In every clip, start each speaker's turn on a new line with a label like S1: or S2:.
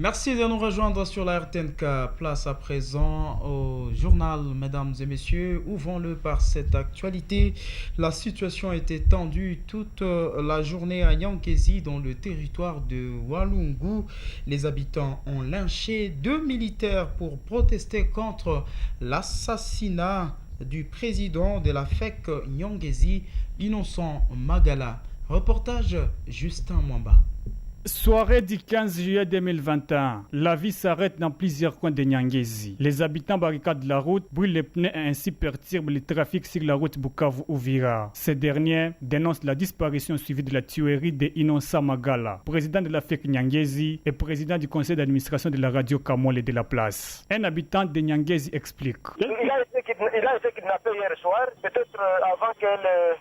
S1: Merci de nous rejoindre sur la RTNK. Place à présent au journal, mesdames et messieurs. Ouvrons-le par cette actualité. La situation était tendue toute la journée à Nyankézi, dans le territoire de Walungu. Les habitants ont lynché 2 militaires pour protester contre l'assassinat du président de la FEC Nyankézi, Innocent Magala. Reportage Justin Mwamba.
S2: Soirée du 15 juillet 2021, la vie s'arrête dans plusieurs coins de Nyangezi. Les habitants barricadent la route, brûlent les pneus et ainsi perturbent le trafic sur la route Bukavu-Ouvira. Ces derniers dénoncent la disparition suivie de la tuerie de Innocent Magala, président de la FEC Nyangezi et président du conseil d'administration de la radio Kamole de la place. Un habitant de Nyangezi explique.
S3: Il a été kidnappé hier soir, peut-être avant que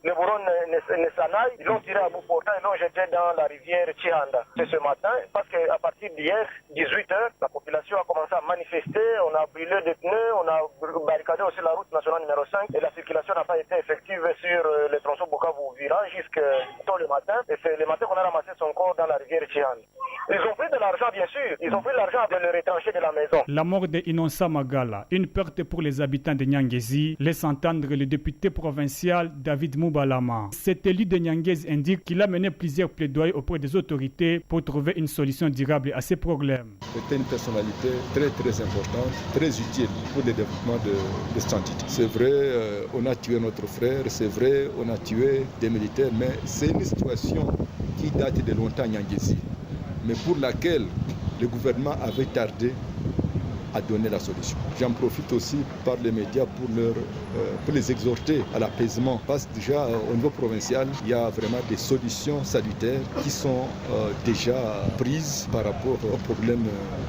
S3: le bourron ne s'en aille. Ils l'ont tiré à bout portant et l'ont jeté dans la rivière Chihanda. C'est ce matin, parce qu'à partir d'hier, 18h, la population a commencé à manifester, on a brûlé des pneus, on a barricadé aussi la route nationale numéro 5 et la circulation n'a pas été effective sur le tronçon Bukavu-Ouvira jusqu'à tôt le matin. Et c'est le matin qu'on a ramassé son corps dans la rivière Chihanda. Ils ont pris de l'argent, bien sûr, ils ont pris l'argent de le retrancher de la maison.
S2: La mort de Innocent Magala, une perte pour les habitants de Nyangezi, laisse entendre le député provincial David Moubalama. Cet élu de Nyangezi indique qu'il a mené plusieurs plaidoyers auprès des autorités pour trouver une solution durable à ces problèmes.
S4: C'était une personnalité très importante, très utile pour le développement de cette entité. C'est vrai, on a tué notre frère, c'est vrai, on a tué des militaires, mais c'est une situation qui date de longtemps à Nyangezi, mais pour laquelle le gouvernement avait tardé à donner la solution. J'en profite aussi par les médias pour les exhorter à l'apaisement, parce que déjà au niveau provincial, il y a vraiment des solutions salutaires qui sont déjà prises par rapport aux problèmes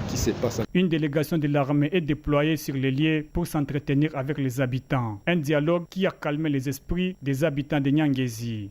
S4: qui se passent.
S2: Une délégation de l'armée est déployée sur les lieux pour s'entretenir avec les habitants. Un dialogue qui a calmé les esprits des habitants de Nyangezi.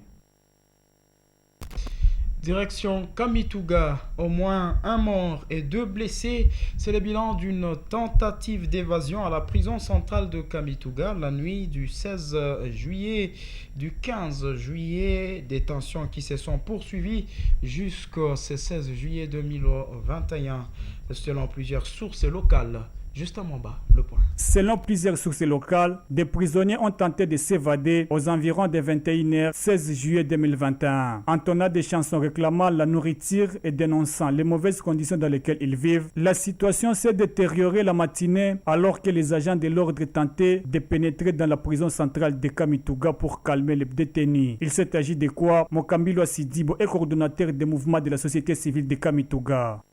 S1: Direction Kamituga, au moins un mort et 2 blessés. C'est le bilan d'une tentative d'évasion à la prison centrale de Kamituga la nuit du 16 juillet, du 15 juillet. Des tensions qui se sont poursuivies jusqu'au 16 juillet 2021, selon plusieurs sources locales. Juste à Mwamba, le point.
S2: Selon plusieurs sources locales, des prisonniers ont tenté de s'évader aux environs des 21h 16 juillet 2021. Entonnant des chansons réclamant la nourriture et dénonçant les mauvaises conditions dans lesquelles ils vivent, la situation s'est détériorée la matinée alors que les agents de l'ordre tentaient de pénétrer dans la prison centrale de Kamituga pour calmer les détenus. Il s'est agi de quoi? Mokambilo Sidibo est coordonnateur des mouvements de la société civile de Kamituga.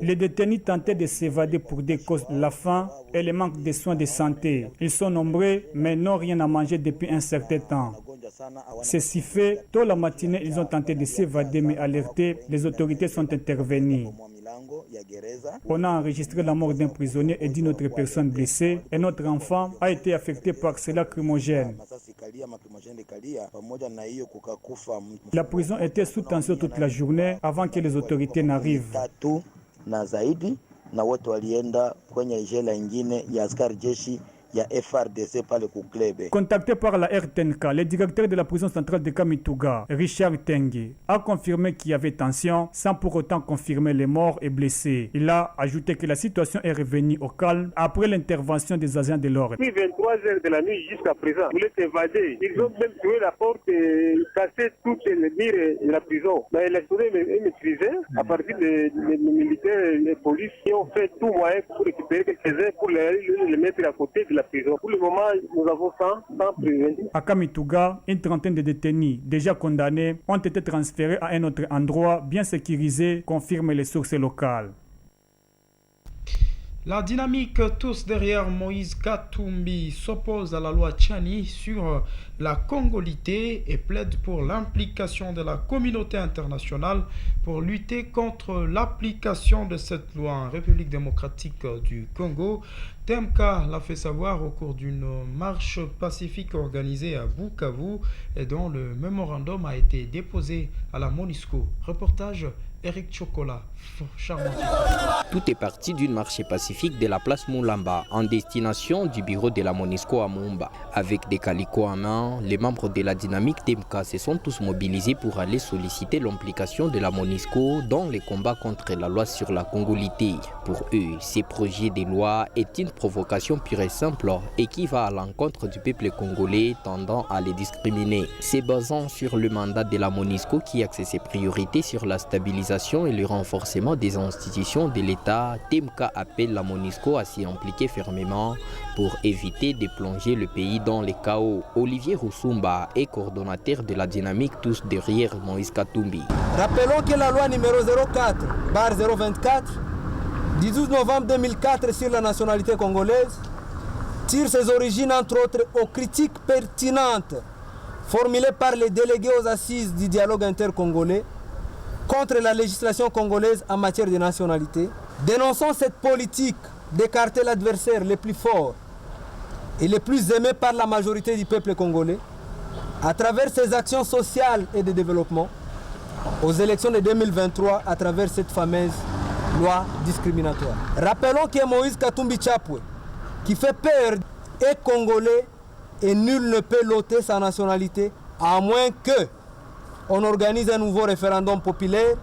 S2: Les détenus tentaient de s'évader pour des causes la faim et le manque de soins de santé. Ils sont nombreux mais n'ont rien à manger depuis un certain temps. Ceci fait, tôt la matinée, ils ont tenté de s'évader mais alertés, les autorités sont intervenues. On a enregistré la mort d'un prisonnier et d'une autre personne blessée et notre enfant a été affecté par cela lacrymogène. La prison était sous tension toute la journée avant que les autorités n'arrivent. Contacté par la RTNK, le directeur de la prison centrale de Kamituga, Richard Tengue, a confirmé qu'il y avait tension sans pour autant confirmer les morts et blessés. Il a ajouté que la situation est revenue au calme après l'intervention des agents de l'ordre.
S3: Depuis 23h de la nuit jusqu'à présent, vous êtes évadés. Ils ont même trouvé la porte et cassé toutes les murs de la prison. Mais la journée est maîtrisée à partir des militaires et des policiers qui ont fait tout moyen pour récupérer quelques-uns pour les mettre à côté de la prison. Pour le moment, nous avons 100 prisonniers.
S2: À Kamituga, une trentaine de détenus déjà condamnés ont été transférés à un autre endroit bien sécurisé, confirment les sources locales.
S1: La dynamique Tous derrière Moïse Katumbi s'oppose à la loi Tchani sur la congolité et plaide pour l'implication de la communauté internationale pour lutter contre l'application de cette loi en République démocratique du Congo. TMK l'a fait savoir au cours d'une marche pacifique organisée à Bukavu et dont le mémorandum a été déposé à la MONUSCO. Reportage Eric Chocolat, charmant.
S5: Tout est parti d'une marche pacifique de la place Moulamba en destination du bureau de la MONUSCO à Mumba. Avec des calicots en main, les membres de la dynamique TMK se sont tous mobilisés pour aller solliciter l'implication de la MONUSCO dans les combats contre la loi sur la congolité. Pour eux, ces projets de loi est une provocation pure et simple et qui va à l'encontre du peuple congolais tendant à les discriminer. Se basant sur le mandat de la MONUSCO qui axe ses priorités sur la stabilisation et le renforcement des institutions de l'État, TMK appelle la MONUSCO à s'y impliquer fermement pour éviter de plonger le pays dans les chaos. Olivier Roussumba est coordonnateur de la dynamique Tous derrière Moïse Katumbi.
S6: Rappelons que la loi numéro 04/024 du 12 novembre 2004 sur la nationalité congolaise tire ses origines entre autres aux critiques pertinentes formulées par les délégués aux assises du dialogue intercongolais contre la législation congolaise en matière de nationalité, dénonçant cette politique d'écarter l'adversaire le plus fort et le plus aimé par la majorité du peuple congolais à travers ses actions sociales et de développement aux élections de 2023 à travers cette fameuse loi discriminatoire. Rappelons que Moïse Katumbi Chapwe, qui fait peur, est congolais et nul ne peut l'ôter sa nationalité à moins que on organise un nouveau référendum populaire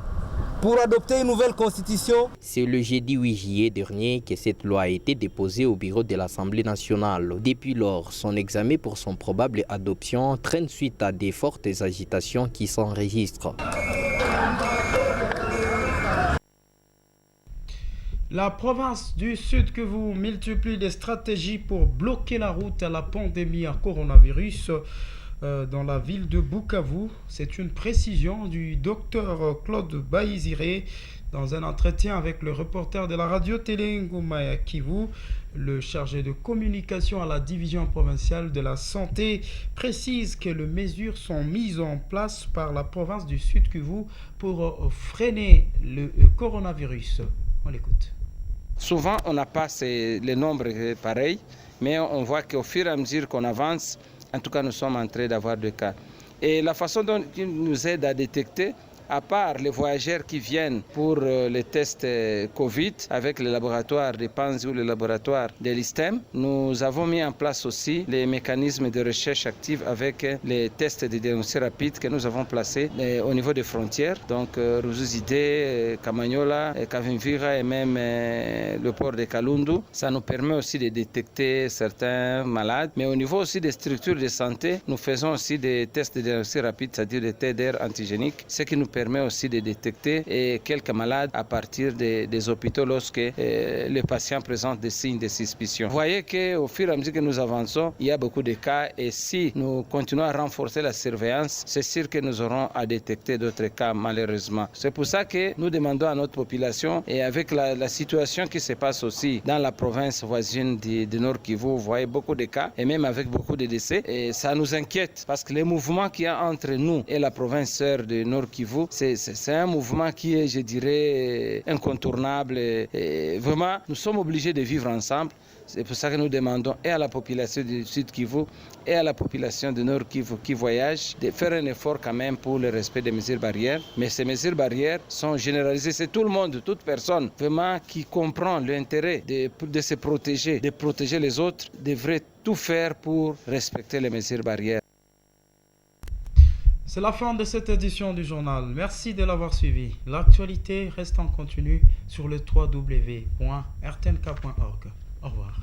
S6: pour adopter une nouvelle constitution.
S5: C'est le jeudi 8 juillet dernier que cette loi a été déposée au bureau de l'Assemblée nationale. Depuis lors, son examen pour son probable adoption traîne suite à des fortes agitations qui s'enregistrent.
S1: La province du Sud Kivu multiplie des stratégies pour bloquer la route à la pandémie à coronavirus dans la ville de Bukavu. C'est une précision du docteur Claude Baïziré dans un entretien avec le reporter de la radio-télé Ngoma Kivu. Le chargé de communication à la division provinciale de la santé précise que les mesures sont mises en place par la province du Sud Kivu pour freiner le coronavirus. On l'écoute.
S7: Souvent, on n'a pas les nombres pareils, mais on voit qu'au fur et à mesure qu'on avance, en tout cas, nous sommes en train d'avoir des cas. Et la façon dont ils nous aident à détecter, à part les voyageurs qui viennent pour les tests Covid avec le laboratoire de Panzi ou le laboratoire de l'ISTEM, nous avons mis en place aussi les mécanismes de recherche active avec les tests de diagnostic rapide que nous avons placés au niveau des frontières. Donc Ruzuzide, Kamanyola, Kavimvira et même le port de Kalundu. Ça nous permet aussi de détecter certains malades. Mais au niveau aussi des structures de santé, nous faisons aussi des tests de diagnostic rapide, c'est-à-dire des TDR antigéniques, ce qui nous permet aussi de détecter quelques malades à partir des hôpitaux lorsque les patients présentent des signes de suspicion. Vous voyez qu'au fur et à mesure que nous avançons, il y a beaucoup de cas et si nous continuons à renforcer la surveillance, c'est sûr que nous aurons à détecter d'autres cas malheureusement. C'est pour ça que nous demandons à notre population et avec la situation qui se passe aussi dans la province voisine du Nord Kivu, vous voyez beaucoup de cas et même avec beaucoup de décès et ça nous inquiète parce que les mouvements qu'il y a entre nous et la province sœur du Nord Kivu, c'est un mouvement qui est, je dirais, incontournable. Et vraiment, nous sommes obligés de vivre ensemble. C'est pour ça que nous demandons et à la population du Sud Kivu et à la population du Nord Kivu qui voyage de faire un effort quand même pour le respect des mesures barrières. Mais ces mesures barrières sont généralisées. C'est tout le monde, toute personne vraiment qui comprend l'intérêt de se protéger, de protéger les autres, devrait tout faire pour respecter les mesures barrières.
S1: C'est la fin de cette édition du journal. Merci de l'avoir suivi. L'actualité reste en continu sur le www.rtnk.org. Au revoir.